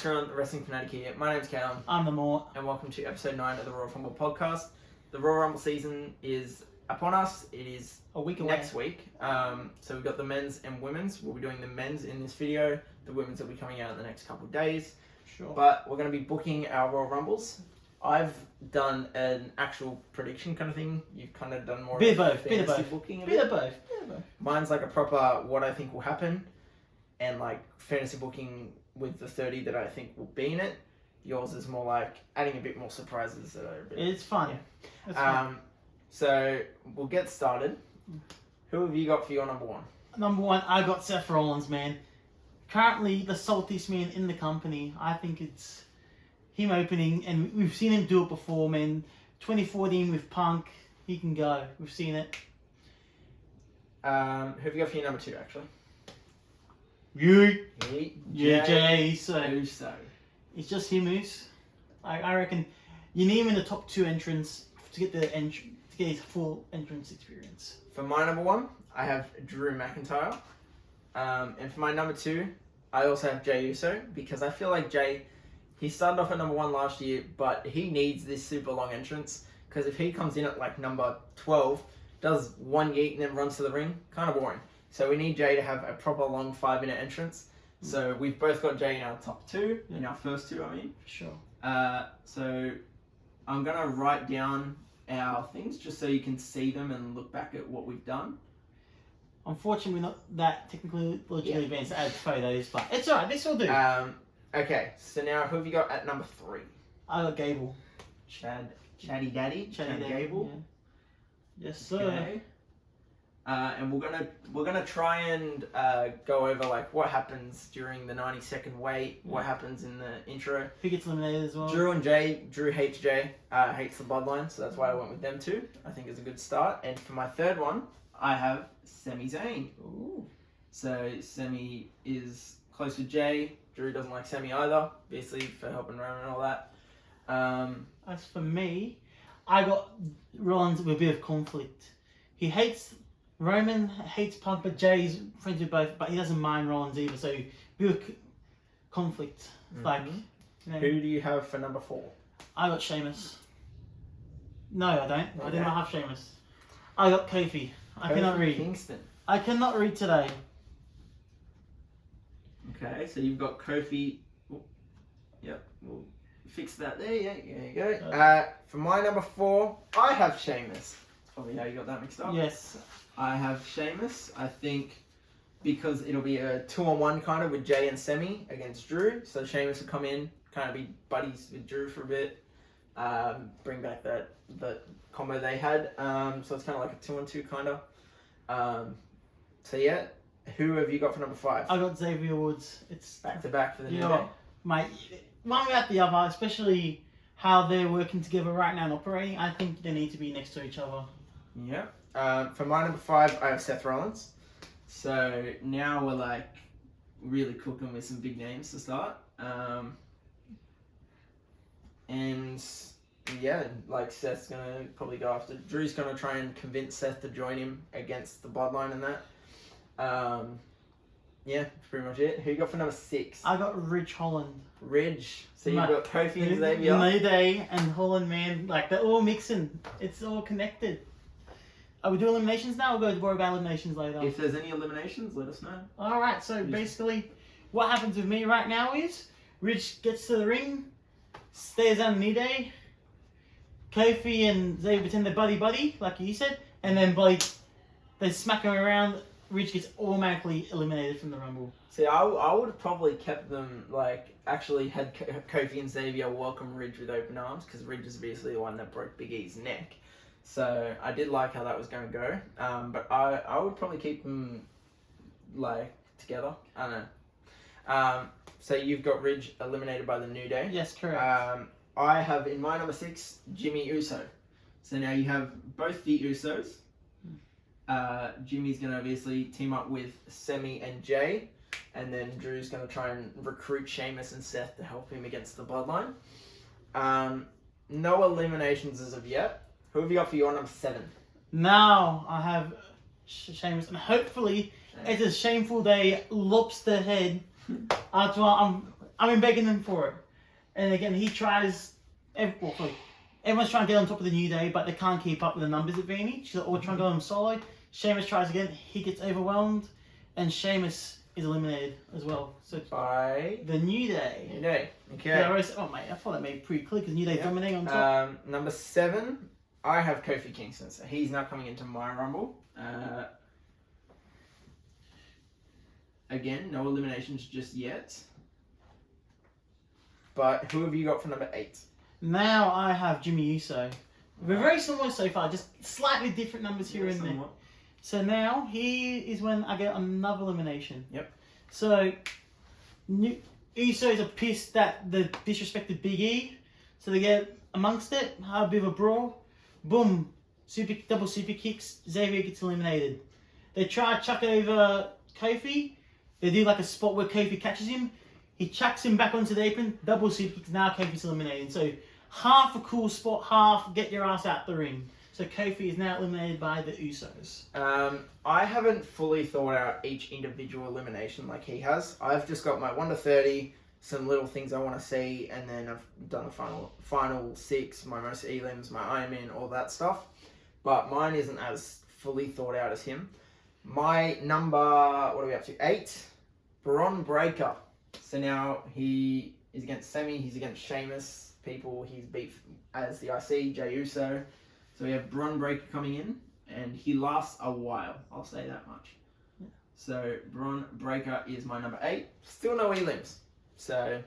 Current Wrestling Fanatic here. My name's Callum. I'm the Mort. And welcome to episode 9 of the Royal Fumble podcast. The Royal Rumble season is upon us. It is a week away. Next week. So we've got the men's and women's. We'll be doing the men's in this video. The women's will be coming out in the next couple of days. Sure. But we're going to be booking our Royal Rumbles. I've done an actual prediction kind of thing. You've kind of done more bit of of both. booking. Bit of both. Mine's like a proper what I think will happen, and like fantasy booking with the 30 that I think will be in it. Yours is more like adding a bit more surprises that are a bit... It's fun. Yeah. It's fun. So we'll get started. Who have you got for your number one? Number one, I got Seth Rollins, man. Currently the saltiest man in the company. I think it's him opening, and we've seen him do it before, man. 2014 with Punk, he can go. We've seen it. Who have you got for your number two, actually? Jay. So Uso. it's just him, Moose. I reckon you need him in the top two entrants to get to get his full entrance experience. For my number one, I have Drew McIntyre. And for my number two, I also have Jay Uso, because I feel like Jay, he started off at number one last year, but he needs this super long entrance, because if he comes in at like number 12, does one yeet and then runs to the ring, kind of boring. So we need Jay to have a proper long 5-minute entrance. So we've both got Jay in our top two, in our first two, I mean. Sure. So I'm going to write down our things just so you can see them and look back at what we've done. Unfortunately, we're not that technically advanced to add photos, but it's alright, this will do. Okay, so now who have you got at number 3? I got Gable. Chatty Daddy Gable. Yeah. Yes, sir. Okay. And we're gonna try and go over like what happens during the 90-second wait, what happens in the intro. Who gets eliminated as well? Drew hates Jay, hates the bloodline, so that's why I went with them too. I think it's a good start. And for my third one, I have Sami Zayn. Ooh. So Sami is close with Jay. Drew doesn't like Sami either, obviously for helping Roman and all that. As for me, I got Rollins with a bit of conflict. Roman hates Punk, but Jay's friends with both, but he doesn't mind Rollins either, so bit of conflict. Mm-hmm. Like, you know, who do you have for number 4? I got Sheamus. No, I don't. Okay. I did not have Sheamus. I got Kofi. I cannot read. Kingston. I cannot read today. Okay, so you've got Kofi. Oh, yep, we'll fix that there. Yeah, there you go. For my number 4, I have Sheamus. That's probably how you got that mixed up. Yes. I have Sheamus. I think because it'll be a 2-on-1 kind of with Jay and Sami against Drew. So Sheamus will come in, kind of be buddies with Drew for a bit, bring back that combo they had. So it's kind of like a 2-on-2 kind of. So yeah, who have you got for number 5? I got Xavier Woods. It's back to back for the new day. One without the other, especially how they're working together right now and operating. I think they need to be next to each other. Yeah. For my number 5, I have Seth Rollins. So now we're like really cooking with some big names to start. And yeah, like Seth's gonna probably go after. Drew's gonna try and convince Seth to join him against the bloodline and that. Yeah, that's pretty much it. Who you got for number 6? I got Ridge Holland. Ridge. So you've got Kofi and Xavier. New Day and Holland, man. Like, they're all mixing. It's all connected. Are we doing eliminations now, or go to worry about eliminations later? If there's any eliminations, let us know. Alright, so basically, what happens with me right now is, Ridge gets to the ring, stays on New Day, Kofi and Xavier pretend they're buddy, like you said, and then they smack him around, Ridge gets automatically eliminated from the Rumble. See, I would have probably kept them, like, actually had Kofi and Xavier welcome Ridge with open arms, because Ridge is obviously the one that broke Big E's neck. So I did like how that was going to go, but I would probably keep them like together. I don't know. So you've got Ridge eliminated by the New Day. Yes, correct. I have in my number 6 Jimmy Uso. So now you have both the Usos. Jimmy's going to obviously team up with Sami and Jay, and then Drew's going to try and recruit Sheamus and Seth to help him against the bloodline. No eliminations as of yet. Who have you got for your number 7? Now I have Sheamus, and hopefully it's a shameful day, lobster head. I'm I've been begging him for it. And again, he tries. Everyone's trying to get on top of the New Day, but they can't keep up with the numbers advantage. So all trying to go on solo. Sheamus tries again. He gets overwhelmed, and Sheamus is eliminated as well. So by the New Day. New Day. Okay. Yeah, mate, I thought that made it pretty clear because New Day dominating on top. Number 7, I have Kofi Kingston. So he's now coming into my Rumble. Again, no eliminations just yet. But who have you got for number 8? Now I have Jimmy Uso. We're very similar so far, just slightly different numbers here and there. So now he is when I get another elimination. Yep. So Usos are pissed that the disrespected Big E, so they get amongst it, have a bit of a brawl. Boom, double super kicks. Xavier gets eliminated. They try to chuck over Kofi. They do like a spot where Kofi catches him. He chucks him back onto the apron. Double super kicks. Now Kofi's eliminated. So half a cool spot, half get your ass out the ring. So Kofi is now eliminated by the Usos. I haven't fully thought out each individual elimination like he has. I've just got my 1 to 30, some little things I want to see, and then I've done the final 6, my most elims, my Iron Man, all that stuff. But mine isn't as fully thought out as him. My number, what are we up to? 8, Braun Breaker. So now he is against Semi, he's against Sheamus, people he's beat as the IC, Jey Uso. So we have Braun Breaker coming in, and he lasts a while, I'll say that much. Yeah. So Braun Breaker is my number 8. Still no elims. So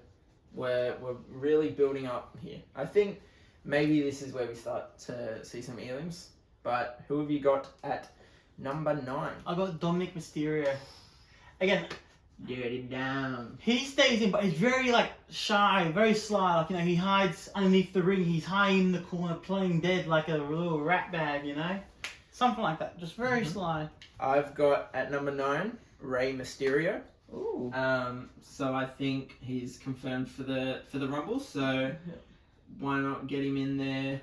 we're really building up here. I think maybe this is where we start to see some elims. But who have you got at number 9? I got Dominic Mysterio. Again, Dirty down. he stays in, but he's very shy, very sly. He hides underneath the ring. He's hiding in the corner, playing dead like a little rat bag, something like that. Just very sly. I've got at number 9 Rey Mysterio. Ooh. So I think he's confirmed for the Rumble. So why not get him in there?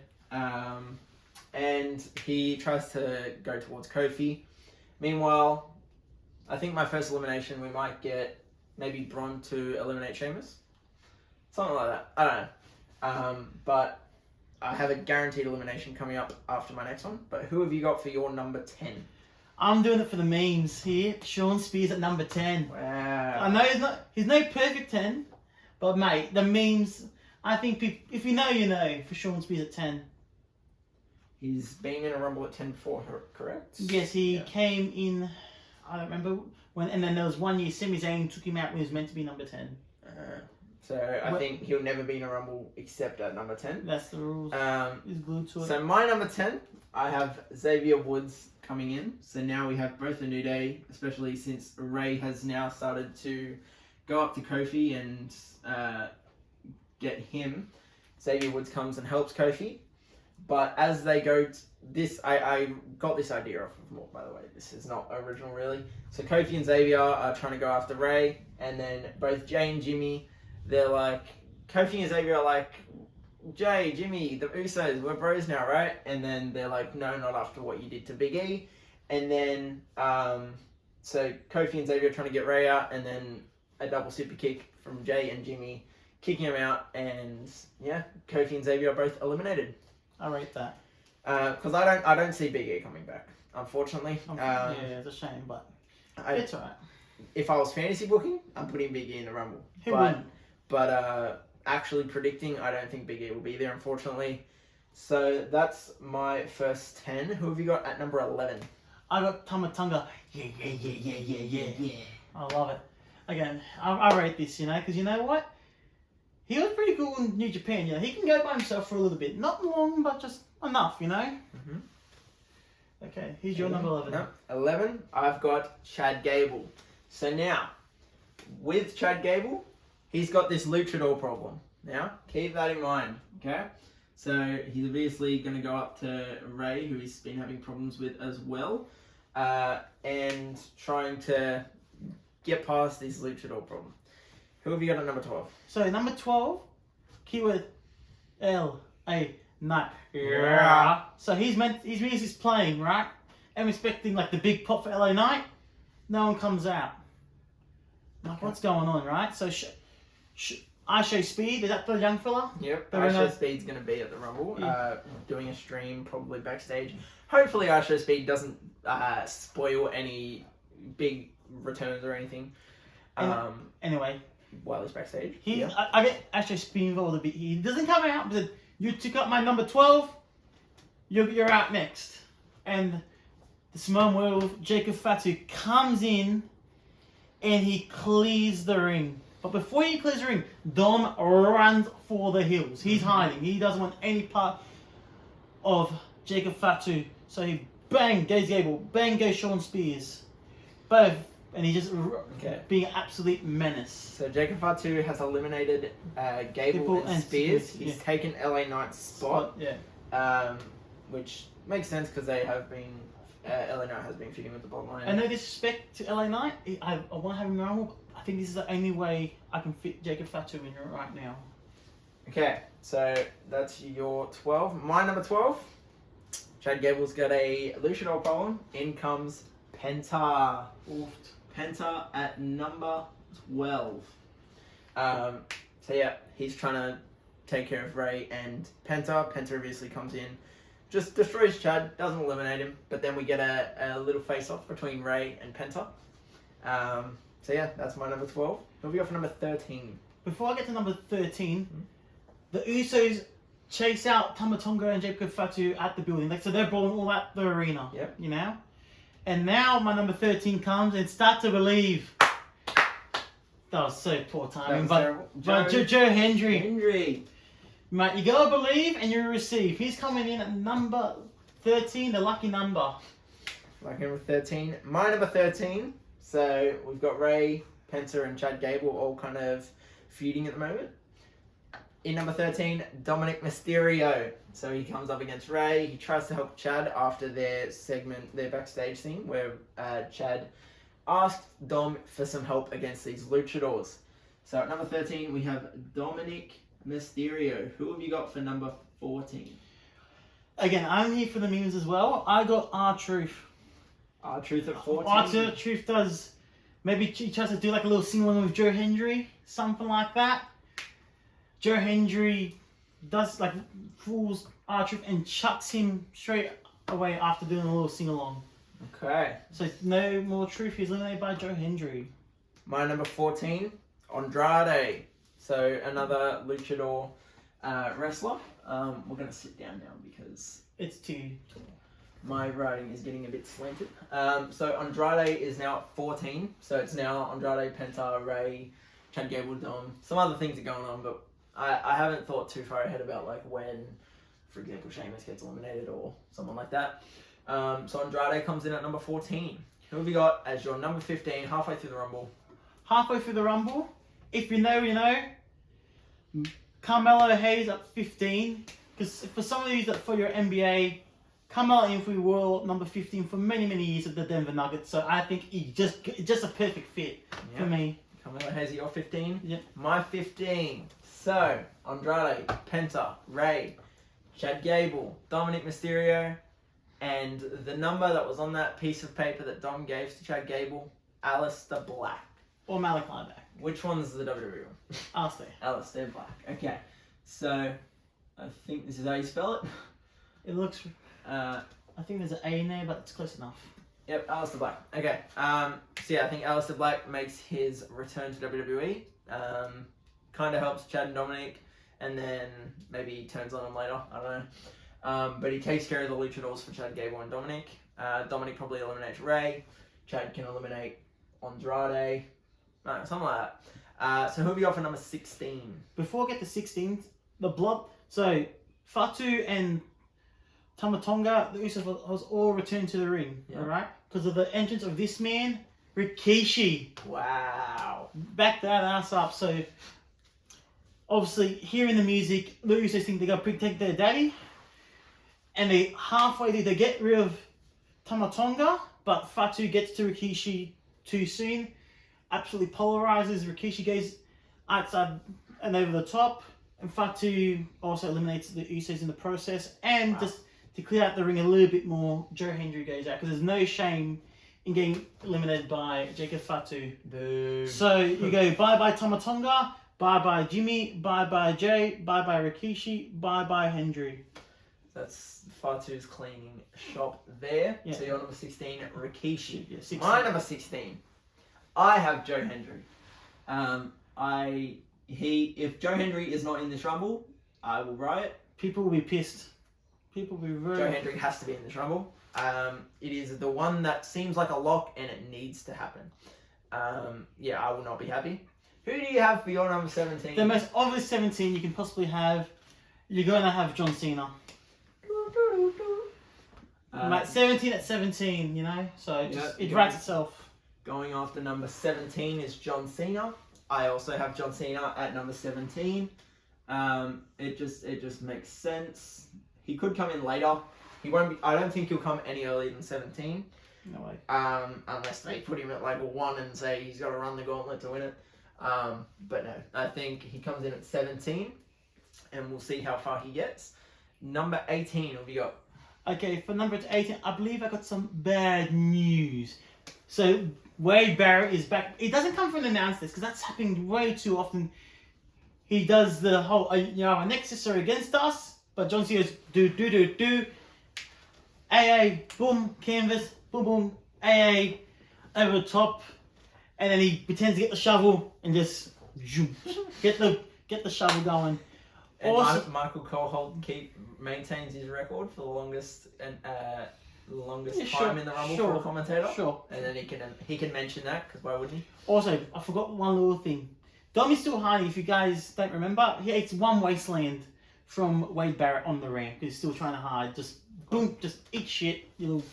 And he tries to go towards Kofi. Meanwhile, I think my first elimination, we might get maybe Braun to eliminate Sheamus. Something like that. I don't know. But I have a guaranteed elimination coming up after my next one. But who have you got for your number 10? I'm doing it for the memes here. Sean Spears at number 10. Wow. I know he's no perfect 10, but mate, the memes, I think if you know for Sean Spears at 10. He's been in a Rumble at 10 before, correct? Yes, he came in, I don't remember when, and then there was one year Sami Zayn took him out when he was meant to be number 10. So I think he'll never be in a Rumble except at number 10. That's the rules. He's glued to it. So my number 10, I have Xavier Woods coming in. So now we have both the New Day, especially since Rey has now started to go up to Kofi and get him. Xavier Woods comes and helps Kofi. But as they go, I got this idea off of Mork, by the way. This is not original, really. So Kofi and Xavier are trying to go after Rey, and then both Jay and Jimmy, they're like, Kofi and Xavier are like, Jay, Jimmy, the Usos, we're bros now, right? And then they're like, no, not after what you did to Big E. And then, so Kofi and Xavier are trying to get Rey out, and then a double super kick from Jay and Jimmy, kicking him out, and yeah, Kofi and Xavier are both eliminated. I rate that. Because I don't see Big E coming back, unfortunately. Yeah, it's a shame, but it's alright. If I was fantasy booking, I'm putting Big E in the Rumble. Who wouldn't? But actually predicting, I don't think Big E will be there, unfortunately. So that's my first 10. Who have you got at number 11? I got Tamatonga. Yeah. I love it. Again, I rate this, because you know what? He was pretty cool in New Japan, He can go by himself for a little bit. Not long, but just enough, Mm-hmm. Okay, here's your number 11. No, 11, I've got Chad Gable. So now, with Chad Gable, he's got this luchador problem. Now, keep that in mind, okay? So he's obviously going to go up to Rey, who he's been having problems with as well, and trying to get past this luchador problem. Who have you got at number 12? So number 12, keyword L-A, Knight. Yeah. So his music's playing, right? I'm expecting the big pop for LA Knight. No one comes out. What's going on, right? So I Show Speed. Is that the young fella? Yep. The I Show winner. Speed's going to be at the Rumble, Yeah. doing a stream, probably backstage. Hopefully, I Show Speed doesn't spoil any big returns or anything. Anyway, While he's backstage. I get I Show Speed involved a bit. He doesn't come out, but you took up my number 12. You're out next, and the Samoan Werewolf Jacob Fatu comes in, and he clears the ring. But before he clears the ring, Dom runs for the hills. He's hiding. He doesn't want any part of Jacob Fatu. So he bang goes Gable, bang goes Sean Spears, both, and he just being an absolute menace. So Jacob Fatu has eliminated Gable and Spears. He's taken LA Knight's spot. Yeah. Which makes sense because they have been. LA Knight has been feuding with the Bloodline. And no disrespect to LA Knight, I want to have him around. I think this is the only way I can fit Jacob Fatu in right now. Okay, so that's your 12. My number 12. Chad Gable's got a Luchador problem. In comes Penta. Oofed. Penta at number 12. So yeah, he's trying to take care of Ray and Penta. Penta obviously comes in, just destroys Chad, doesn't eliminate him, but then we get a little face-off between Ray and Penta. So yeah, that's my number 12. Who have we got for number 13? Before I get to number 13, the Usos chase out Tama Tonga and Jacob Fatu at the building. So they're brawling all at the arena. Yep. You know? And now my number 13 comes and Start to Believe. That was so poor timing. But Joe Hendry. Mate, you gotta believe and you receive. He's coming in at number 13, the lucky number. Lucky number 13. My number 13. So we've got Ray, Penta, and Chad Gable all kind of feuding at the moment. In number 13, Dominic Mysterio. So he comes up against Ray. He tries to help Chad after their backstage thing, where Chad asked Dom for some help against these luchadors. So at number 13, we have Dominic Mysterio. Who have you got for number 14? Again, I'm here for the memes as well. I got R-Truth. R-Truth at 14. R-Truth does, maybe he tries to do like a little sing-along with Joe Hendry, something like that. Joe Hendry does like fools R-Truth and chucks him straight away after doing a little sing-along. Okay. So no more Truth. He's eliminated by Joe Hendry. My number 14, Andrade. So another luchador wrestler. We're going to sit down now because it's too tall. My writing is getting a bit slanted. So Andrade is now at 14. So it's now Andrade, Penta, Ray, Chad Gable, Dom. Some other things are going on, but I haven't thought too far ahead about like when, for example, Sheamus gets eliminated or someone like that. So Andrade comes in at number 14. Who have you got as your number 15 halfway through the Rumble? Halfway through the Rumble, if you know, you know. Carmelo Hayes at 15. Because for some of you that for your NBA, Carmelo Anthony were number 15 for many, many years at the Denver Nuggets. So I think he's just a perfect fit for me. Carmelo Hayes, your 15? Yep. My 15. So, Andrade, Penta, Ray, Chad Gable, Dominic Mysterio, and the number that was on that piece of paper that Dom gave to Chad Gable, Aleister Black. Or Malachi Black. Which one's the WWE one? Aleister Black. Okay. So, I think this is how you spell it. It looks... I think there's an A in there, but it's close enough. Yep, Aleister Black. Okay. So yeah, I think Aleister Black makes his return to WWE. Kind of helps Chad and Dominic, and then maybe he turns on them later. I don't know. But he takes care of the luchadors for Chad Gable and Dominic. Dominic probably eliminates Ray. Chad can eliminate Andrade. No, something like that. So who have you got for number 16? Before I get to 16, the blood... So, Fatu and Tama Tonga, the Usos was all returned to the ring, alright? Because of the entrance of this man, Rikishi. Wow. Back that ass up. So, obviously, hearing the music, the Usos think they got to protect their daddy. And they halfway through, they get rid of Tama Tonga, but Fatu gets to Rikishi too soon. Absolutely polarizes. Rikishi goes outside and over the top. And Fatu also eliminates the Usos in the process. And just to clear out the ring a little bit more, Joe Hendry goes out. Because there's no shame in getting eliminated by Jacob Fatu. Boo. So you go bye-bye Tama Tonga, Bye-bye Jimmy, bye-bye Jay, bye-bye Rikishi, bye-bye Hendry. That's Fatu's cleaning shop there. Yeah. So your number 16, Rikishi. Yeah, 16. My number 16, I have Joe Hendry. If Joe Hendry is not in this rumble, I will riot. People will be pissed. People will be very... Joe Hendry has to be in this rumble. It is the one that seems like a lock and it needs to happen. Yeah, I will not be happy. Who do you have for your number 17? The most obvious 17 you can possibly have, you're going to have John Cena. 17 at 17, you know? So it writes itself. Going after number 17 is John Cena. I also have John Cena at number 17. It just makes sense. He could come in later. He won't be. I don't think he'll come any earlier than 17. No way. Unless they put him at like a 1 and say he's got to run the gauntlet to win it. But no, I think he comes in at 17, and we'll see how far he gets. Number 18, what have you got? Okay, for number 18, I believe I got some bad news. So Wade Barrett is back. It doesn't come from the announce this because that's happening way too often. He does the whole, our Nexus are against us, but John Cena's do. AA, boom, canvas, boom, boom, AA, over the top, and then he pretends to get the shovel and just get the shovel going. And Awesome. Michael Cole maintains his record for the longest Yeah, time in the rumble for a commentator. Sure. And then he can mention that because why wouldn't he? Also, I forgot one little thing. Domi Still Hardy, if you guys don't remember, he ate one wasteland from Wade Barrett on the ramp. He's still trying to hide. Just boom, just eat shit, you little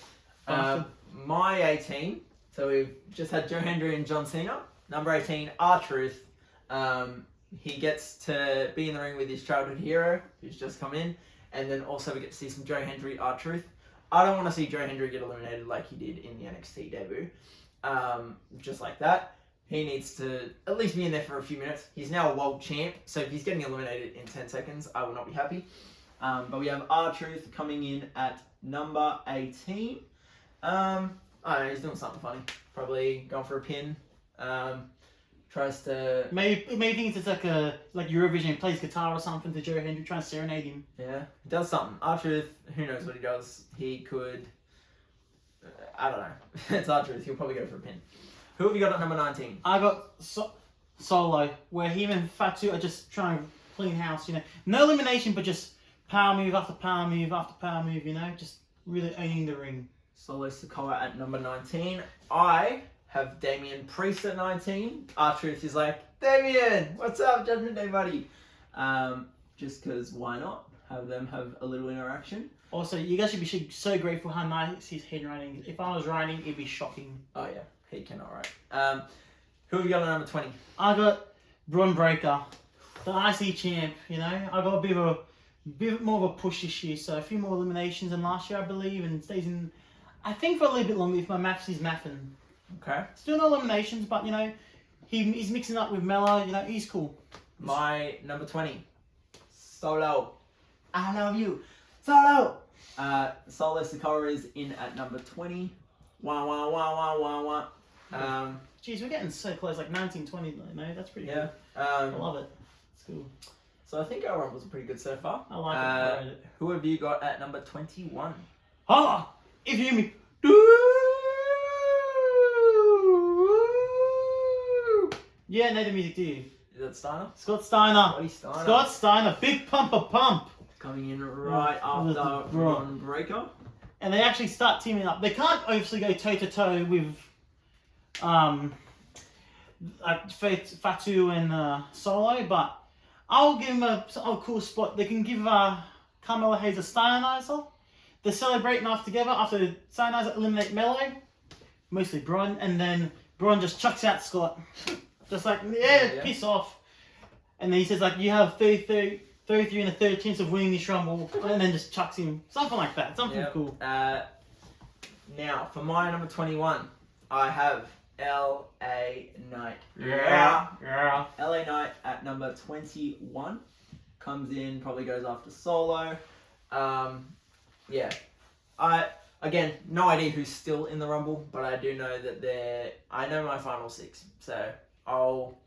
bastard. My 18. So we've just had Joe Hendry and John Cena. Number 18, R-Truth. He gets to be in the ring with his childhood hero, who's just come in. And then also we get to see some Joe Hendry, R-Truth. I don't want to see Joe Hendry get eliminated like he did in the NXT debut. Just like that. He needs to at least be in there for a few minutes. He's now a world champ, so if he's getting eliminated in 10 seconds, I will not be happy. But we have R-Truth coming in at number 18. I don't know, he's doing something funny. Probably going for a pin. Tries to... Maybe thinks it's like Eurovision, plays guitar or something to Joe Hendry, trying to serenade him. Yeah, he does something. R-Truth, who knows what he does. He could... I don't know. It's R-Truth, he'll probably go for a pin. Who have you got at number 19? I got Solo, where him and Fatu are just trying to clean house, you know. No elimination, but just power move after power move after power move, you know. Just really owning the ring. Solo Sikoa at number 19. I have Damian Priest at 19. R-Truth is like, Damian, what's up, Judgment Day buddy? Just because why not? Have them have a little interaction. Also, you guys should be so grateful how nice his head writing is. If I was writing, it'd be shocking. Oh yeah, he cannot write. Who have you got at number 20? I got Braun Breaker, the IC champ, you know. I got a bit more of a push this year, so a few more eliminations than last year, I believe, and stays in, I think, for a little bit longer if my maths is mathing. Okay. Still no eliminations, but, you know, he's mixing up with Mello, you know, he's cool. My number 20, Solo. I love you, Solo. Solo Sikoa is in at number 20. Wah, wah, wah, wah, wah, wah. Jeez, we're getting so close, like 1920, you know, that's pretty Yeah. cool. I love it. It's cool. So I think our rumbles are pretty good so far. I like it. I rate it. Who have you got at number 21? Holla! If you hear me. Yeah, know the music, do you? Is that Steiner? Scott Steiner. Scotty Steiner. Scott Steiner, big pumper pump. Coming in right after Braun Breaker. And they actually start teaming up. They can't obviously go toe to toe with Fatu and Solo, but I'll give them a cool spot. They can give Carmelo Hayes a Steinizer. They're celebrating together after Steinizer eliminate Mello, mostly Braun, and then Braun just chucks out Scott. Just like, yeah, piss off. And then he says, like, you have 33 and a third chance of winning this rumble, and then just chucks him. Something like that. Something cool. Now, for my number 21, I have LA Knight. Yeah. LA Knight at number 21. Comes in, probably goes after Solo. Yeah. Again, no idea who's still in the rumble, but I do know that I know my final 6, so I'll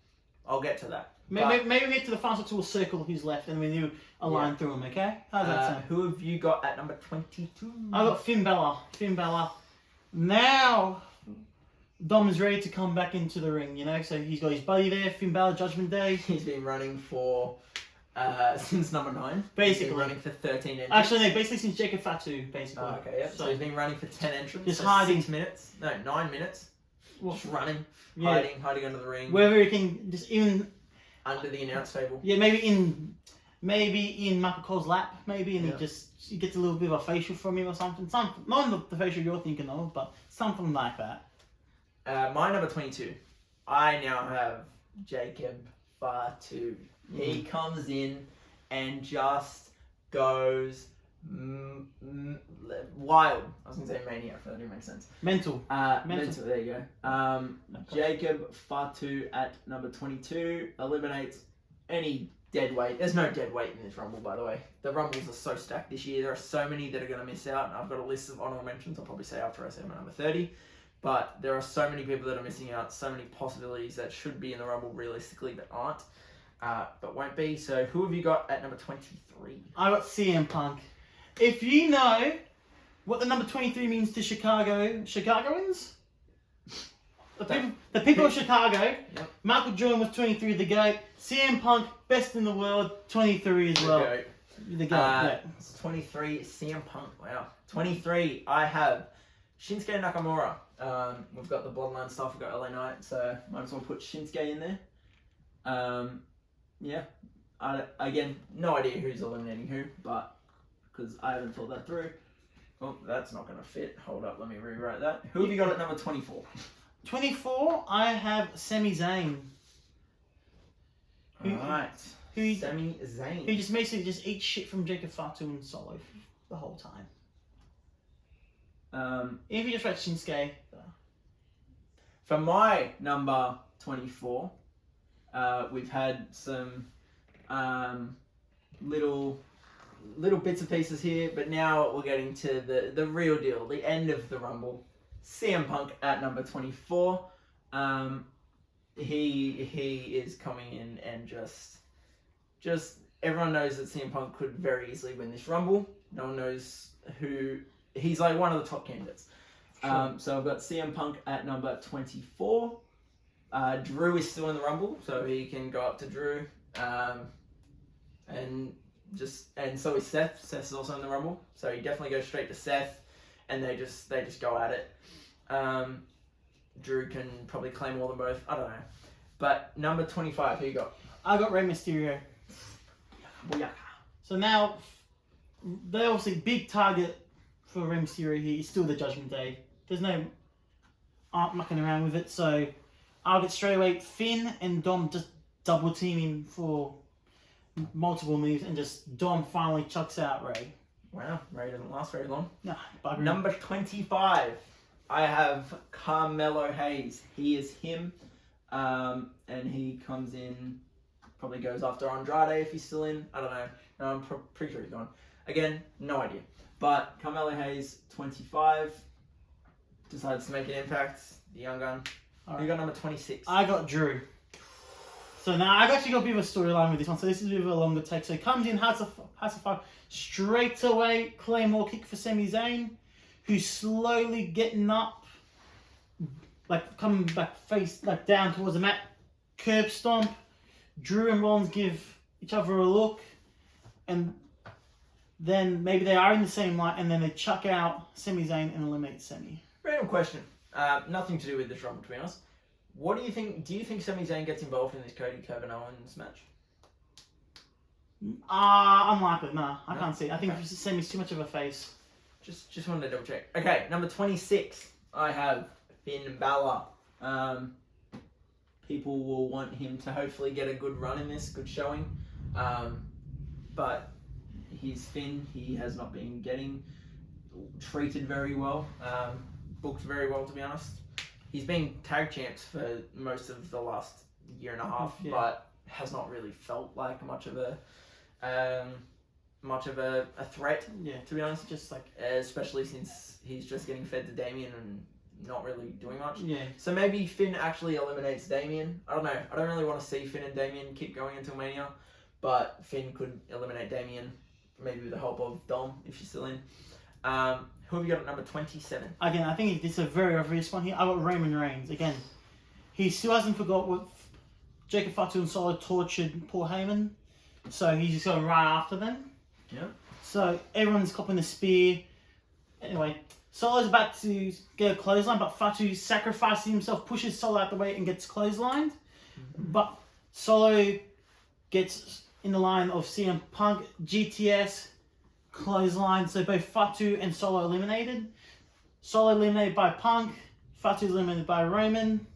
get to that. Maybe we get to the final to a circle who's left, and we do a line through them. Okay? How's that sound? Who have you got at number 22? I got Finn Balor. Now, Dom is ready to come back into the ring. You know, so he's got his buddy there. Finn Balor, Judgment Day. He's been running for since number 9. Basically, he's been running for 13 entrants. Actually, no, basically since Jacob Fatu, basically. Oh, okay, yeah. So he's been running for 10 entrants. Just so hiding. 6 minutes. No, 9 minutes. Just running, Yeah. hiding under the ring. Wherever he can, just even under the announce table. Yeah, maybe in Michael Cole's lap, maybe, and he gets a little bit of a facial from him or something. Something, not the facial you're thinking of, but something like that. My number 22. I now have Jacob Fatu. He comes in and just goes wild. I was going to say maniac, but that didn't make sense. Mental. Mental, there you go. Jacob Fatu at number 22 eliminates any dead weight. There's no dead weight in this Rumble, by the way. The Rumbles are so stacked this year. There are so many that are going to miss out. And I've got a list of honorable mentions I'll probably say after I say my number 30. But there are so many people that are missing out, so many possibilities that should be in the Rumble realistically that aren't, but won't be. So who have you got at number 23? I got CM Punk. If you know what the number 23 means to Chicagoans, the people of Chicago, Michael Jordan was 23, the GOAT. CM Punk, best in the world, 23 as well. The GOAT. It's 23, CM Punk, wow. 23, I have Shinsuke Nakamura. We've got the Bloodline stuff, we've got LA Knight, so might as well put Shinsuke in there. Yeah. Again, no idea who's eliminating who, but because I haven't thought that through. Oh, that's not going to fit. Hold up, let me rewrite that. Who have you got at number 24? 24, I have Sami Zayn. Alright. Sami Zayn. Who just basically just eats shit from Jacob Fatu and Solo the whole time. If you just write Shinsuke. For my number 24, we've had some little bits and pieces here, but now we're getting to the real deal, the end of the Rumble. CM Punk at number 24. He is coming in and just everyone knows that CM Punk could very easily win this Rumble. No one knows who. He's like one of the top candidates. Sure. So I've got CM Punk at number 24. Drew is still in the Rumble, so he can go up to Drew. And so is Seth. Seth is also in the Rumble, so he definitely goes straight to Seth, and they just go at it. Drew can probably claim more than both. I don't know. But number 25, who you got? I got Rey Mysterio. Booyah. So now, they're obviously big target for Rey Mysterio here. He's still the Judgment Day. There's no mucking around with it. So I'll get straight away Finn and Dom just double teaming for multiple moves, and just Dom finally chucks out Rey. Wow, Rey doesn't last very long. Nah, bugger. Number 25, I have Carmelo Hayes. He is him, and he comes in, probably goes after Andrade if he's still in. I don't know. No, I'm pretty sure he's gone. Again, no idea. But Carmelo Hayes, 25, decides to make an impact. The young gun. Right. You got number 26. I got Drew. So now I've actually got a bit of a storyline with this one. So this is a bit of a longer take. So he comes in, has a fight straight away. Claymore kick for Sami Zayn, who's slowly getting up, like coming back face like down towards the mat. Curb stomp. Drew and Rollins give each other a look, and then maybe they are in the same light, and then they chuck out Sami Zayn and eliminate Sami. Random question. Nothing to do with this Rumble, to be honest. What do you think? Do you think Sami Zayn gets involved in this Cody Kevin Owens match? Unlikely. No, I can't see. I think Sami's too much of a face. Just wanted to double check. Okay, number 26. I have Finn Balor. People will want him to hopefully get a good run in this, good showing. But he's Finn. He has not been getting treated very well. Booked very well, to be honest. He's been tag champs for most of the last year and a half, but has not really felt like much of a threat. Yeah, to be honest. just like Especially since he's just getting fed to Damien, and not really doing much. Yeah. So maybe Finn actually eliminates Damien. I don't know. I don't really want to see Finn and Damien keep going until Mania, but Finn could eliminate Damien, maybe with the help of Dom if she's still in. Who have you got at number 27? Again, I think it's a very obvious one here. I got Roman Reigns. Again, he still hasn't forgot what Jacob Fatu and Solo tortured Paul Heyman, so he's just going right after them. Yeah. So everyone's copping the spear. Anyway, Solo's about to get a clothesline, but Fatu sacrifices himself, pushes Solo out the way, and gets clotheslined. But Solo gets in the line of CM Punk, GTS, clothesline. So both Fatu and Solo eliminated. Solo eliminated by Punk, Fatu eliminated by Roman.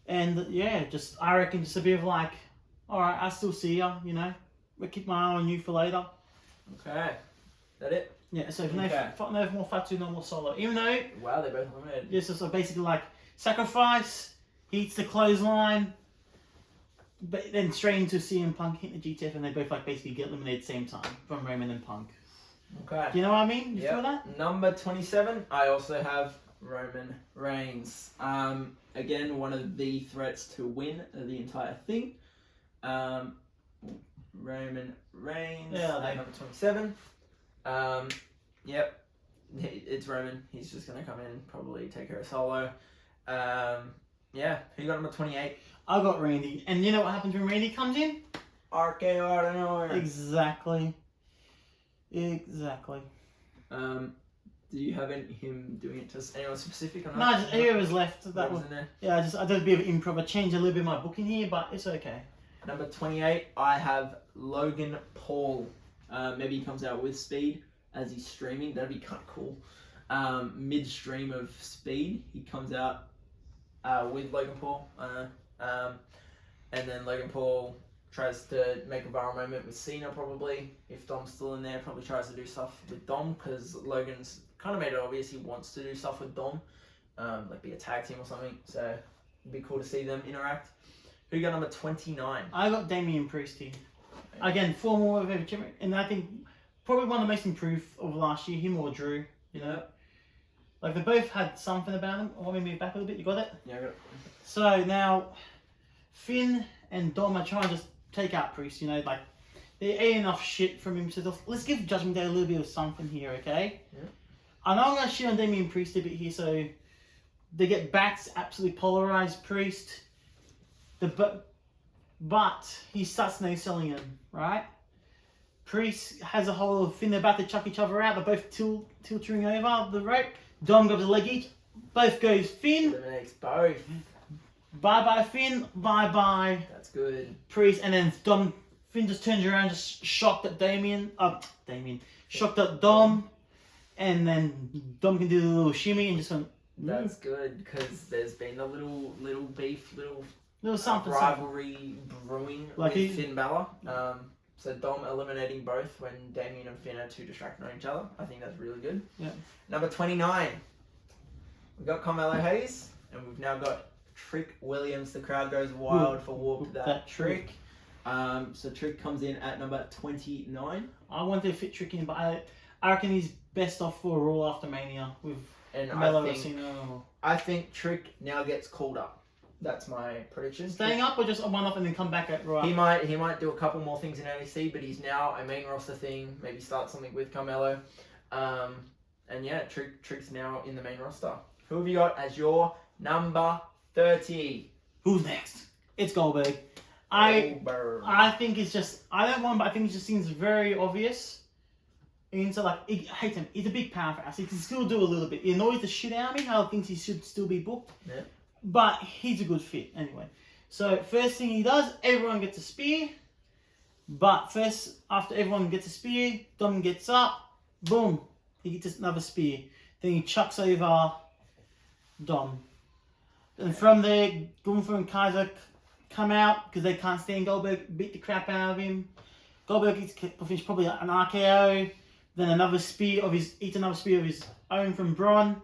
And yeah, just I reckon just a bit of like, alright, I still see ya, you know. We'll keep my eye on you for later. Okay. That it? Yeah, so Okay. no more Fatu, no more Solo. Even though, Wow, they're both eliminated. yes, so basically like, sacrifice, he hits the clothesline, but then straight into CM Punk, hit the GTF, and they both like basically get eliminated at the same time from Roman and Punk. Okay. Do you know what I mean? You feel that? Number 27, I also have Roman Reigns. Again, one of the threats to win the entire thing. Roman Reigns Yeah, at number 27. Yep, it's Roman. He's just going to come in, probably take care of Solo. Yeah, who you got number 28? I got Randy. And you know what happens when Randy comes in? RKO out of nowhere. Exactly. Do you have him doing it to anyone specific or No, not? just whoever's left. What That was was, in there? yeah, I did a bit of improv. I changed a little bit of my booking here, but it's okay. Number 28, I have Logan Paul. Maybe he comes out with speed as he's streaming. That'd be kind of cool. Mid-stream of speed, he comes out with Logan Paul. And then Logan Paul tries to make a viral moment with Cena probably. If Dom's still in there, probably tries to do stuff with Dom because Logan's kind of made it obvious he wants to do stuff with Dom. Like be a tag team or something. So it'd be cool to see them interact. Who you got number 29? I got Damian Priest here. Again, 4 more of every and I think probably one of the most improved of last year, him or Drew, you know. Like they both had something about them. Want me to move back a little bit? You got it? Yeah, I got it. So now Finn and Dom are trying to just take out Priest, you know, like they ate enough shit from him, so let's give Judgment Day a little bit of something here, okay? Yeah. I know I'm gonna shit on Damian Priest a bit here, so they get backs absolutely polarized Priest. But he starts no-selling him, right? Priest has a hold of Finn. They're about to chuck each other out. They're both tilting over the rope. Dom grabs a leg each. Both goes Finn. Eliminates both. Bye-bye Finn. Bye-bye That's good. Priest. And then Finn just turns around, just shocked at shocked at Dom. And then Dom can do the little shimmy and just went... That's good because there's been a little beef, little something. rivalry brewing Like with Finn Balor. So Dom eliminating both when Damien and Finn are too distracted on each other. I think that's really good. Yeah. Number 29. We've got Carmelo Hayes and we've now got Trick Williams. The crowd goes wild for Whoop That Trick. So Trick comes in at number 29. I wanted to fit Trick in, but I reckon he's best off for a Raw after Mania with Melo Cena. I think Trick now gets called up. That's my prediction. Staying up or just a one-off and then come back at Raw? He might do a couple more things in NXT, but he's now a main roster thing. Maybe start something with Carmelo. And yeah, Trick's now in the main roster. Who have you got as your number 30? Who's next? It's Goldberg. I think it's just... I don't want, but I think it just seems very obvious. And so, like, I hate him. He's a big powerhouse. He can still do a little bit. He annoys the shit out of me how he thinks he should still be booked. Yeah. But he's a good fit anyway. So first thing he does, everyone gets a spear. But first, after everyone gets a spear, Dom gets up, boom, he gets another spear. Then he chucks over Dom. And from there, Gunther and Kaiser come out because they can't stand Goldberg, beat the crap out of him. Goldberg eats probably an RKO. Then another spear of eats another spear of his own from Braun.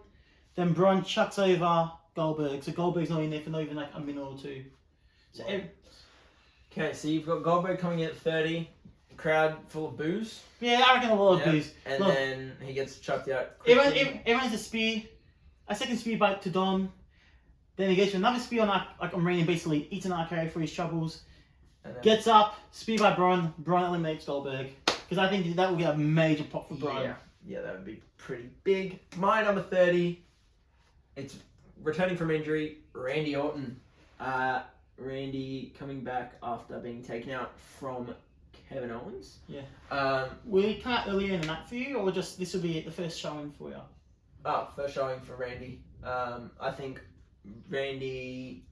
Then Braun chucks over Goldberg. So Goldberg's not in there for not even like a minute or two. So okay, so you've got Goldberg coming in at 30. Crowd full of boos. yeah, I reckon a lot of booze. And Look, then he gets chucked out. everyone's a spear. a second spear bite to Dom. Then he gets another spear on Randy, basically eats an RKO for his troubles. And then, Gets up, spear by Braun. Braun eliminates Goldberg. Because I think that will get a major pop for Braun. Yeah, that would be pretty big. My number 30, it's returning from injury, Randy Orton. Randy coming back after being taken out from Kevin Owens. Yeah. Will he come out earlier in the night for you, or just this will be the first showing for you? First showing for Randy. I think Randy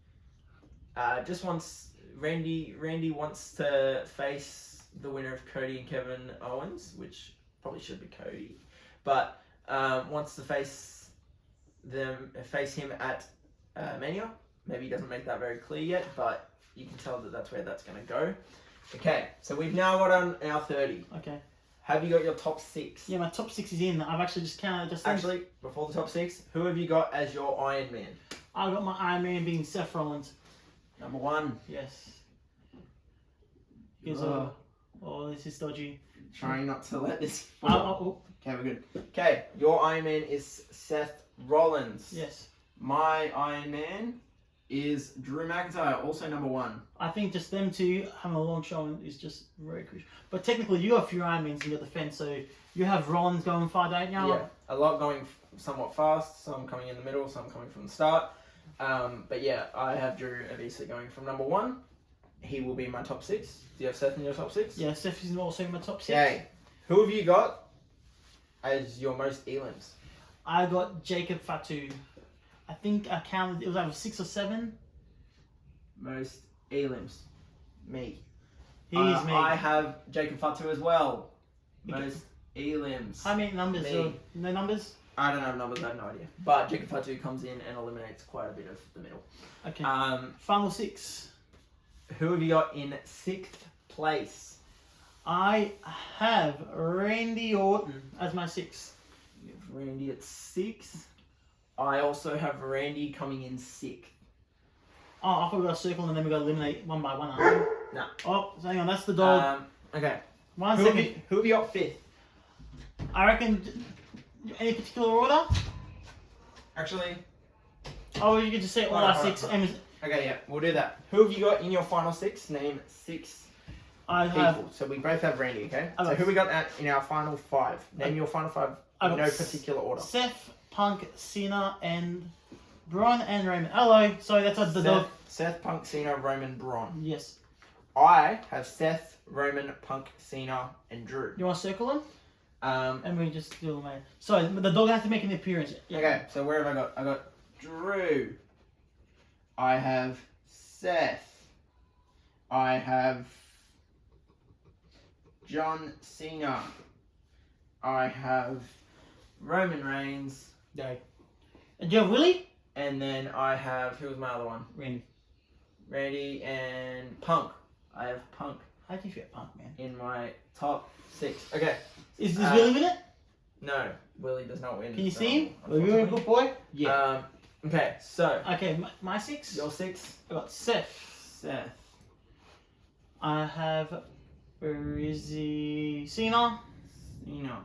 Randy wants to face the winner of Cody and Kevin Owens, which probably should be Cody, but wants to face him at Mania. Maybe he doesn't make that very clear yet, but you can tell that that's where that's going to go. Okay, so we've now got on our 30. Okay. Have you got your top 6? Yeah, my top 6 is in. I've actually just counted. Actually, before the top 6, who have you got as your Iron Man? I got my Iron Man being Seth Rollins. Number 1. Yes. Because, this is dodgy. Trying not to let this Oh. fall. Okay, we're good. Okay, your Iron Man is Seth Rollins. Yes. My Iron Man is Drew McIntyre, also number 1. I think just them two having a long showing is just very crucial. But technically, you got a few Iron Mans in your defense, so you have Rollins going far, don't you? Yeah, a lot going somewhat fast, some coming in the middle, some coming from the start. But yeah, I have Drew obviously going from number 1. He will be my top 6. Do you have Seth in your top 6? Yeah, Seth is also in my top 6. Okay, who have you got as your most elims? I got Jacob Fatu. I think I counted, it was either 6 or 7. Most elims. Me. He is me. I have Jacob Fatu as well. Most elims. How many numbers? Me. No numbers? I don't have numbers, I have no idea. But Jacob Fatu comes in and eliminates quite a bit of the middle. Okay. Final 6. Who have you got in 6th place? I have Randy Orton as my 6th. You have Randy at 6. I also have Randy coming in 6th. Oh, I thought we got a circle and then we got to eliminate one by one. Aren't we? No. Oh, so hang on, that's the dog. Okay. Who 1 have, second. who have you got 5th? I reckon, any particular order? Actually, Oh, you could just say all Hold on, our hold on, 6. hold okay, yeah, we'll do that. Who have you got in your final 6? Name 6 I people. have So we both have Randy, okay? I So got- who we got in our final 5? Name your final 5 I in got no particular order. Seth, Punk, Cena, and Braun and Raymond. Hello, sorry, that's the dog. Seth, Punk, Cena, Roman, Braun. Yes. I have Seth, Roman, Punk, Cena, and Drew. You want to circle them? Um, And we just do them, mate. Sorry, but the dog has to make an appearance. okay, so where have I got? I got Drew. I have Seth. I have John Cena. I have Roman Reigns. Go. And do you have Willie? And then I have, who was my other one? Randy. Randy and Punk. I have Punk How do you fit Punk, man? in my top 6. Okay. Is Willie with it? No, Willie does not win. Can you see him? Are you a unfortunately. good boy? Yeah. Okay, so Okay, my 6. your 6, I got Seth. Seth. I have, where is he? Cena. Cena.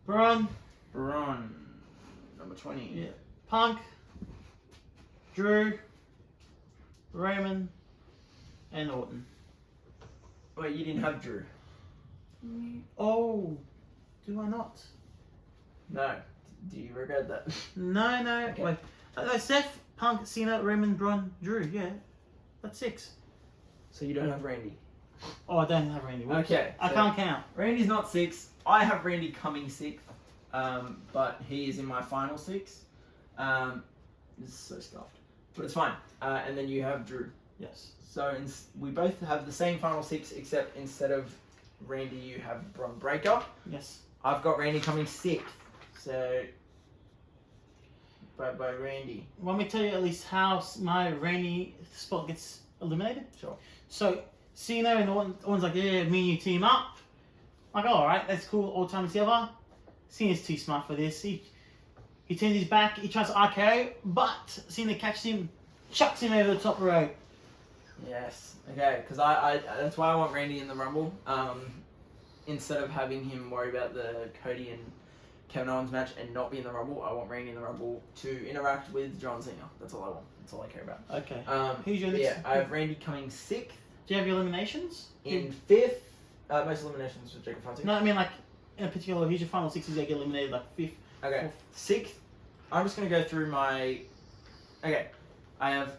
Braun. Braun. Number 20. Yeah. Punk. Drew. Raymond. And Orton. Wait, you didn't have Drew? Oh, do I not? No. Do you regret that? No. Okay. Wait. Seth, Punk, Cena, Raymond, Braun, Drew. Yeah. That's 6. So you don't have Randy. Oh, I don't have Randy. Okay. I so can't count. Randy's not 6. I have Randy coming 6th. But he is in my final 6. This is so stuffed. But it's fine. And then you have Drew. Yes. So we both have the same final 6, except instead of Randy, you have Braun Breaker. Yes. I've got Randy coming 6th. So, bye Randy. Want me to tell you at least how my Randy spot gets eliminated? Sure. So, Cena and Orton's like, yeah, me and you team up. Like, alright, that's cool, all time together. Cena's too smart for this. He turns his back, he tries to RKO, but Cena catches him, chucks him over the top rope. Yes. Okay. Because I that's why I want Randy in the Rumble. Instead of having him worry about the Cody and Kevin Owens match and not be in the Rumble. I want Randy in the Rumble to interact with John Cena. That's all I want. That's all I care about. Okay. Who's your Yeah, next? I have Randy coming 6th. Do you have your eliminations? In 5th. Most eliminations with Jacob Fatu. No, I mean like in particular. Who's your final 6? Is they get eliminated like 5th? Okay. 6th. I'm just gonna go through my. Okay. I have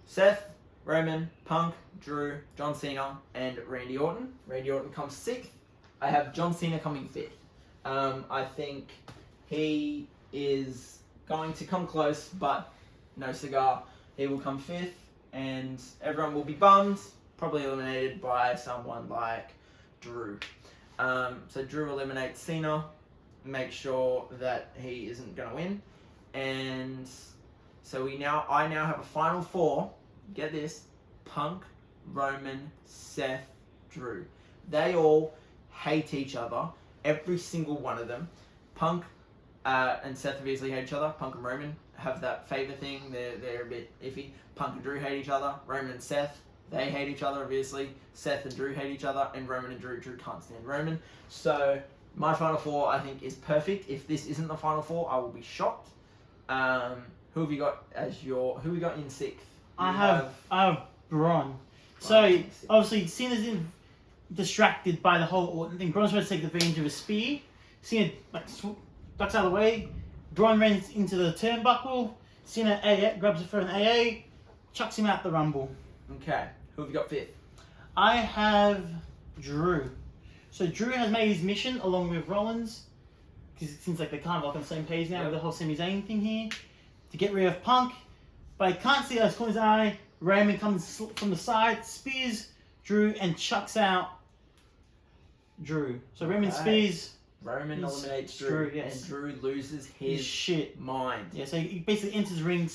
Seth, Roman, Punk, Drew, John Cena, and Randy Orton. Randy Orton comes 6th. I have John Cena coming 5th. I think he is going to come close, but no cigar. He will come 5th, and everyone will be bummed, probably eliminated by someone like Drew. So Drew eliminates Cena, make sure that he isn't going to win, and so I now have a final 4. Get this: Punk, Roman, Seth, Drew. They all hate each other. Every single one of them. Punk and Seth obviously hate each other. Punk and Roman have that favour thing. They're a bit iffy. Punk and Drew hate each other. Roman and Seth, they hate each other obviously. Seth and Drew hate each other. And Roman and Drew can't stand Roman. So my final 4 I think is perfect. If this isn't the final 4, I will be shocked. Who have you got as your? Who have we got in 6th? I have Braun. So obviously Cena's distracted by the whole Orton thing. Braun's trying to take advantage of a spear. Cena ducks out of the way. Braun runs into the turnbuckle. Cena grabs it for an AA, chucks him out the Rumble. Okay. Who have you got 5th? I have Drew. So Drew has made his mission along with Rollins, because it seems like they're kind of like on the same page now with the whole Sami Zayn thing here, to get rid of Punk. But he can't see us. His eye. Raymond comes from the side, spears Drew, and chucks out Drew. So Roman spears. Roman eliminates Drew, yes. and Drew loses his shit mind. Yeah, so he basically enters the ring,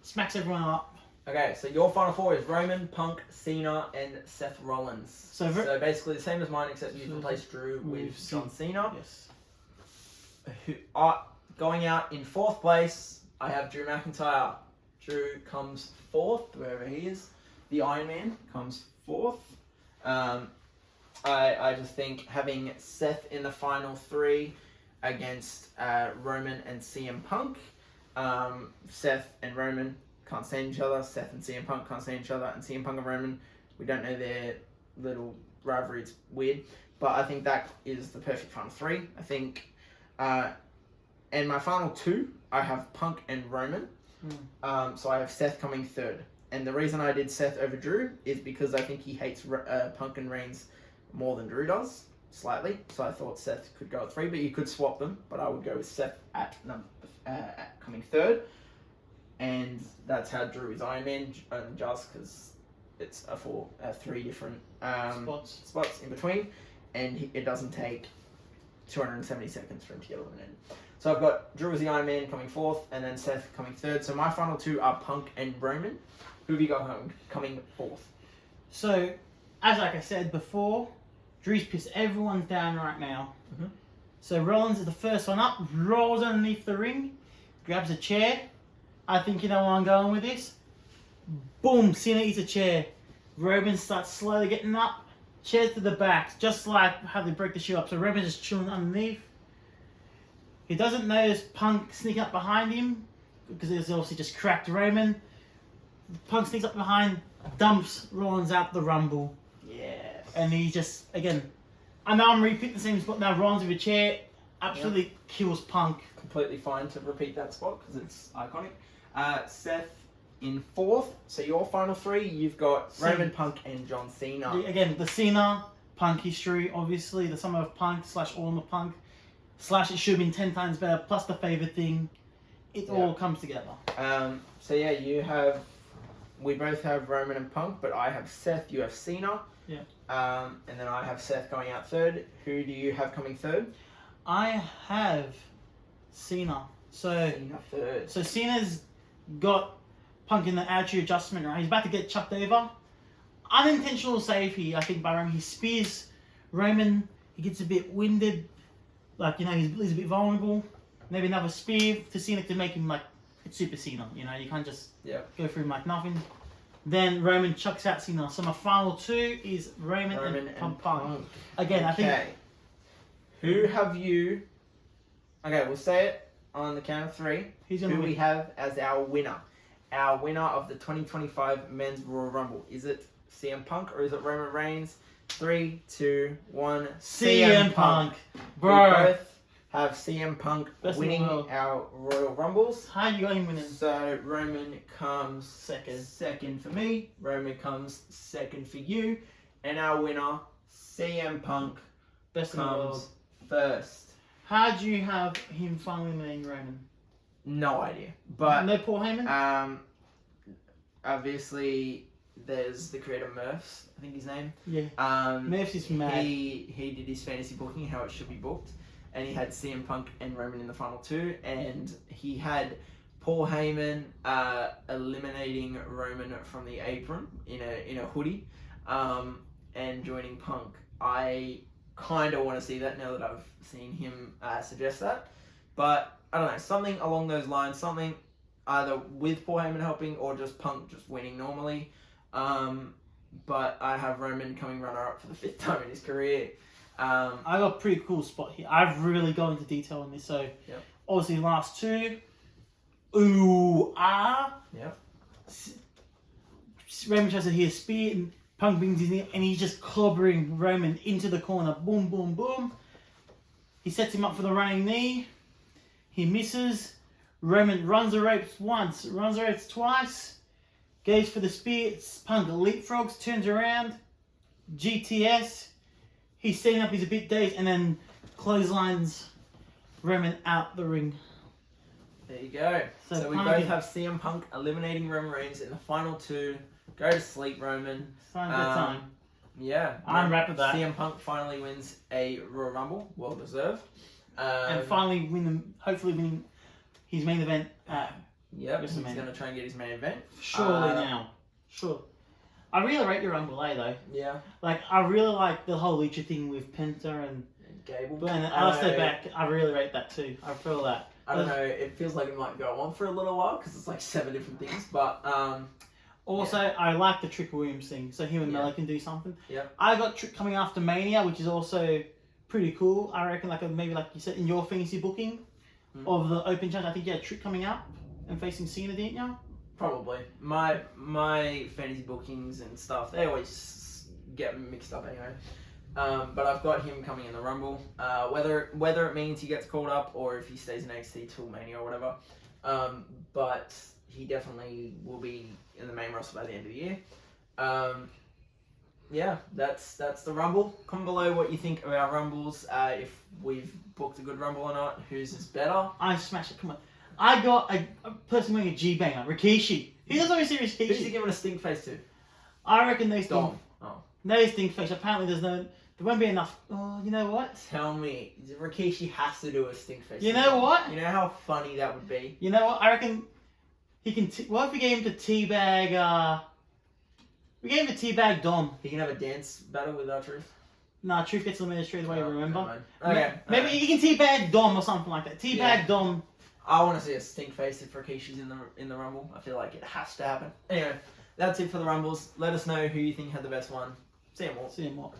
smacks everyone up. Okay, so your final 4 is Roman, Punk, Cena, and Seth Rollins. So basically the same as mine, except you replace Drew with John Cena. Yes. Who are going out in 4th place? I have Drew McIntyre. Drew comes 4th, wherever he is. The Iron Man comes 4th. I just think having Seth in the final 3 against Roman and CM Punk. Seth and Roman can't stand each other. Seth and CM Punk can't stand each other. And CM Punk and Roman, we don't know their little rivalry. It's weird. But I think that is the perfect final 3. I think... and my final 2, I have Punk and Roman. So I have Seth coming 3rd. And the reason I did Seth over Drew is because I think he hates Punk and Reigns more than Drew does, slightly. So I thought Seth could go at 3, but you could swap them. But I would go with Seth at coming 3rd. And that's how Drew is Iron Man, just because it's 3 different spots in between. And it doesn't take 270 seconds for him to get eliminated. So I've got Drew as the Iron Man coming 4th, and then Seth coming 3rd. So my final 2 are Punk and Roman. Who have you got coming 4th? So, as like I said before, Drew's pissed everyone down right now. Mm-hmm. So Rollins is the first one up, rolls underneath the ring, grabs a chair. I think you know where I'm going with this. Boom, Cena eats a chair. Roman starts slowly getting up, chair to the back, just like how they break the shoe up. So Roman's just chilling underneath. He doesn't notice Punk sneaking up behind him, because it's obviously just cracked Roman. Punk sneaks up behind, dumps Rollins out the Rumble. Yes. And he just, again, I know I'm repeating the same spot now. Rollins with a chair absolutely kills Punk. Completely fine to repeat that spot because it's iconic. Seth in 4th. So your final 3, you've got Roman, Punk, and John Cena. Again, the Cena Punk history, obviously, the summer of Punk / all of Punk / it should have been 10 times better, plus the favourite thing. It all comes together. So yeah, we both have Roman and Punk, but I have Seth, you have Cena. Yeah. And then I have Seth going out 3rd. Who do you have coming 3rd? I have Cena. So Cena 3rd. So Cena's got Punk in the attitude adjustment, right? He's about to get chucked over. Unintentional save here, I think, by Roman. He spears Roman. He gets a bit winded. Like, he's a bit vulnerable. Maybe another spear to Cena to make him, like, Super Cena. You can't just go through him like nothing. Then Roman chucks out Cena. So my final 2 is Roman and Punk. Again, I think... Who have you Okay, we'll say it on the count of 3. Who's Who gonna we win? have as our winner? Our winner of the 2025 Men's Royal Rumble. Is it CM Punk or is it Roman Reigns? 3, 2, 1. CM Punk. We Bro. both have CM Punk Best in the winning world. our Royal Rumbles. How you got him winning? So Roman comes Second. second for me. Roman comes second for you. And our winner, CM Punk, Best in the world. comes first. How do you have him finally winning Roman? No idea. But no Paul Heyman? obviously there's the creator Murphs, I think his name. Yeah. Murphs is mad. He did his fantasy booking, how it should be booked. And he had CM Punk and Roman in the final 2. And he had Paul Heyman eliminating Roman from the apron in a hoodie and joining Punk. I kind of want to see that now that I've seen him suggest that. But I don't know, something along those lines, something either with Paul Heyman helping or just Punk just winning normally. But I have Roman coming runner-up for the 5th time in his career. I got a pretty cool spot here. I've really gone into detail on this. So, Yep. obviously, last 2. Ooh, ah. Yep. Roman tries to hit a spear, and Punk brings his knee, and he's just clobbering Roman into the corner. Boom, boom, boom. He sets him up for the running knee. He misses. Roman runs the ropes once, runs the ropes twice. Goes for the spear. Punk leapfrogs, turns around. GTS. He's setting up, he's a bit dazed, and then clotheslines Roman out the ring. There you go. So we Punk both is- have CM Punk eliminating Roman Reigns in the final 2. Go to sleep, Roman. Sign of the time. Yeah. I'm wrapped with that. CM Punk finally wins a Royal Rumble. Well deserved. And finally hopefully winning his main event at Yep, he's WrestleMania. going to try and get his main event. surely now. Sure. I really rate your Rumble A though. Yeah. Like, I really like the whole Lucha thing with Penta and Gable. and Alistair back. I really rate that too. I feel that. I don't know, it feels like it might go on for a little while because it's like 7 different things, but Also, I like the Trick Williams thing, so him and Yeah. Melo can do something. Yeah. I got Trick coming after Mania, which is also pretty cool. I reckon, maybe like you said in your fantasy booking of the Open Challenge, I think you had Trick coming up and facing Cena, didn't you? probably. My fantasy bookings and stuff, they always get mixed up anyway. But I've got him coming in the Rumble. Whether it means he gets called up or if he stays in NXT till Mania or whatever. But he definitely will be in the main roster by the end of the year. Yeah, that's the Rumble. Comment below what you think of our Rumbles. If we've booked a good Rumble or not. Whose is better? I smashed it. Come on. I got a person wearing a G-banger, Rikishi. Who doesn't always see Who's he Rikishi? giving a stink face to? I reckon they stink. Dom. Oh. No stink face. Apparently, there won't be enough. Oh, you know what? Tell me, Rikishi has to do a stink face. You know what? You know how funny that would be? You know what? I reckon he can. What if we gave him to teabag? We gave him to teabag Dom. He can have a dance battle with our Truth. Nah, Truth gets eliminated straight away. Oh, Remember? never mind. Okay. Maybe he can teabag Dom or something like that. Teabag Yeah. Dom. I want to see a stink face if Rikishi's in the Rumble. I feel like it has to happen. Anyway, that's it for the Rumbles. Let us know who you think had the best one. See you all. See you more.